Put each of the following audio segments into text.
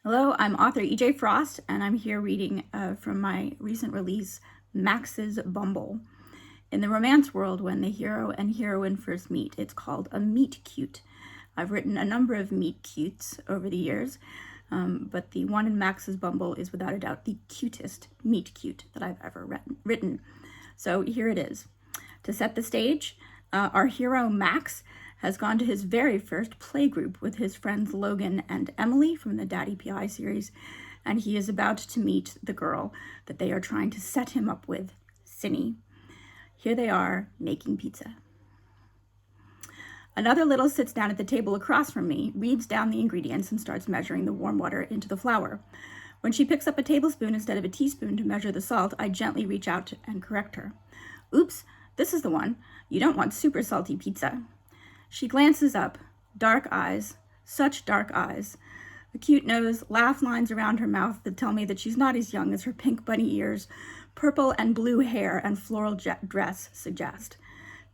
Hello, I'm author EJ Frost, and I'm here reading from my recent release, Max's Bumble. In the romance world, when the hero and heroine first meet, it's called a meet cute. I've written a number of meet cutes over the years, but the one in Max's Bumble is without a doubt the cutest meet cute that I've ever written. So here it is. To set the stage, our hero Max has gone to his very first playgroup with his friends Logan and Emily from the Daddy PI series, and he is about to meet the girl that they are trying to set him up with, Cindy. Here they are, making pizza. Another little sits down at the table across from me, reads down the ingredients, and starts measuring the warm water into the flour. When she picks up a tablespoon instead of a teaspoon to measure the salt, I gently reach out and correct her. Oops, this is the one. You don't want super salty pizza. She glances up, dark eyes, such dark eyes, a cute nose, laugh lines around her mouth that tell me that she's not as young as her pink bunny ears, purple and blue hair, and floral dress suggest.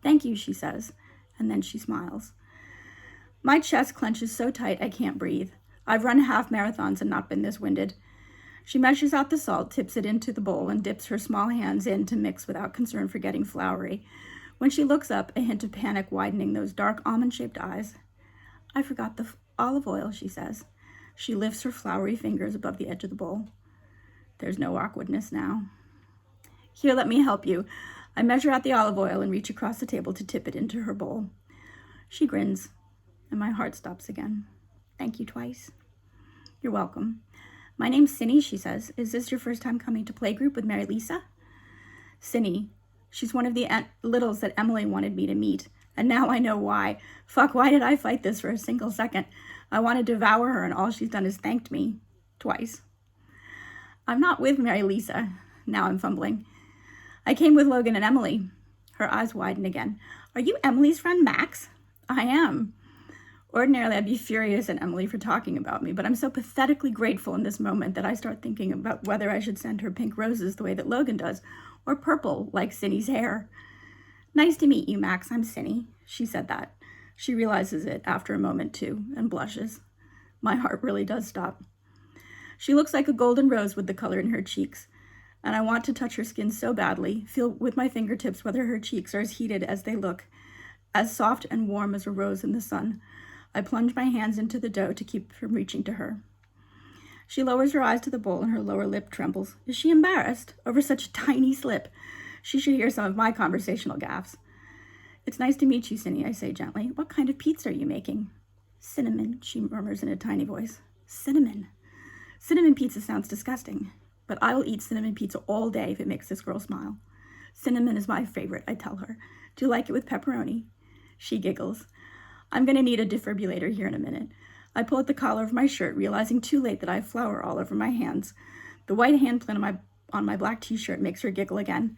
Thank you, she says, and then she smiles. My chest clenches so tight I can't breathe. I've run half marathons and not been this winded. She measures out the salt, tips it into the bowl, and dips her small hands in to mix without concern for getting floury. When she looks up, a hint of panic widening those dark almond-shaped eyes. I forgot the olive oil, she says. She lifts her floury fingers above the edge of the bowl. There's no awkwardness now. Here, let me help you. I measure out the olive oil and reach across the table to tip it into her bowl. She grins, and my heart stops again. Thank you twice. You're welcome. My name's Cindy, she says. Is this your first time coming to playgroup with Mary Lisa? Cindy. She's one of the littles that Emily wanted me to meet. And now I know why. Fuck, why did I fight this for a single second? I want to devour her, and all she's done is thanked me. Twice. I'm not with Mary Lisa. Now I'm fumbling. I came with Logan and Emily. Her eyes widen again. Are you Emily's friend, Max? I am. Ordinarily, I'd be furious at Emily for talking about me, but I'm so pathetically grateful in this moment that I start thinking about whether I should send her pink roses the way that Logan does, or purple, like Cindy's hair. Nice to meet you, Max. I'm Cindy. She said that. She realizes it after a moment, too, and blushes. My heart really does stop. She looks like a golden rose with the color in her cheeks, and I want to touch her skin so badly, feel with my fingertips whether her cheeks are as heated as they look, as soft and warm as a rose in the sun. I plunge my hands into the dough to keep from reaching to her. She lowers her eyes to the bowl and her lower lip trembles. Is she embarrassed over such a tiny slip? She should hear some of my conversational gaffes. It's nice to meet you, Cindy, I say gently. What kind of pizza are you making? Cinnamon, she murmurs in a tiny voice. Cinnamon. Cinnamon pizza sounds disgusting, but I will eat cinnamon pizza all day if it makes this girl smile. Cinnamon is my favorite, I tell her. Do you like it with pepperoni? She giggles. I'm going to need a defibrillator here in a minute. I pull at the collar of my shirt, realizing too late that I have flour all over my hands. The white handprint on my black t-shirt makes her giggle again.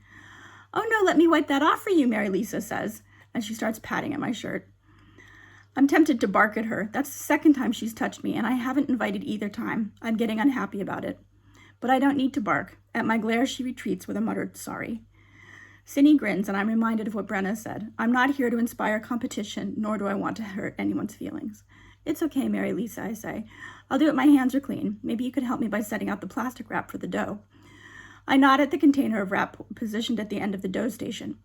Oh no, let me wipe that off for you, Mary Lisa says, and she starts patting at my shirt. I'm tempted to bark at her. That's the second time she's touched me, and I haven't invited either time. I'm getting unhappy about it. But I don't need to bark. At my glare, she retreats with a muttered sorry. Cindy grins, and I'm reminded of what Brenna said. I'm not here to inspire competition, nor do I want to hurt anyone's feelings. It's okay, Mary Lisa, I say. I'll do it. My hands are clean. Maybe you could help me by setting out the plastic wrap for the dough. I nod at the container of wrap positioned at the end of the dough station.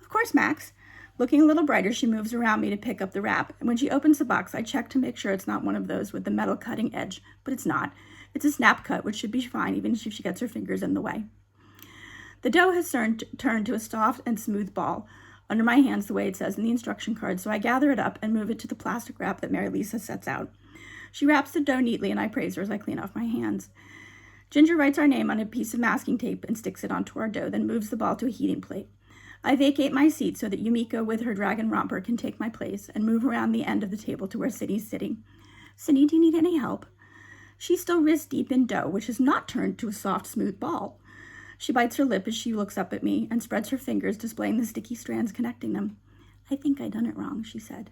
Of course, Max. Looking a little brighter, she moves around me to pick up the wrap, and when she opens the box, I check to make sure it's not one of those with the metal cutting edge, but it's not. It's a snap cut, which should be fine even if she gets her fingers in the way. The dough has turned to a soft and smooth ball under my hands the way it says in the instruction card, so I gather it up and move it to the plastic wrap that Mary Lisa sets out. She wraps the dough neatly, and I praise her as I clean off my hands. Ginger writes our name on a piece of masking tape and sticks it onto our dough, then moves the ball to a heating plate. I vacate my seat so that Yumiko with her dragon romper can take my place and move around the end of the table to where Cindy's sitting. Cindy, do you need any help? She's still wrist deep in dough, which has not turned to a soft, smooth ball. She bites her lip as she looks up at me and spreads her fingers, displaying the sticky strands connecting them. I think I done it wrong, she said.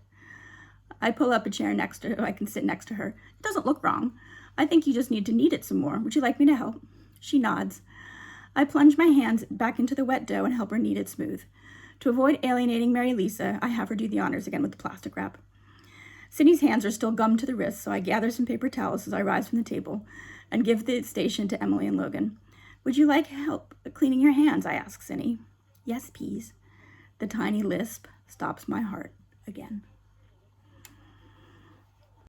I pull up a chair next to her. I can sit next to her. It doesn't look wrong. I think you just need to knead it some more. Would you like me to help? She nods. I plunge my hands back into the wet dough and help her knead it smooth. To avoid alienating Mary Lisa, I have her do the honors again with the plastic wrap. Cindy's hands are still gummed to the wrists, so I gather some paper towels as I rise from the table and give the station to Emily and Logan. Would you like help cleaning your hands? I ask Cindy. Yes, please. The tiny lisp stops my heart again.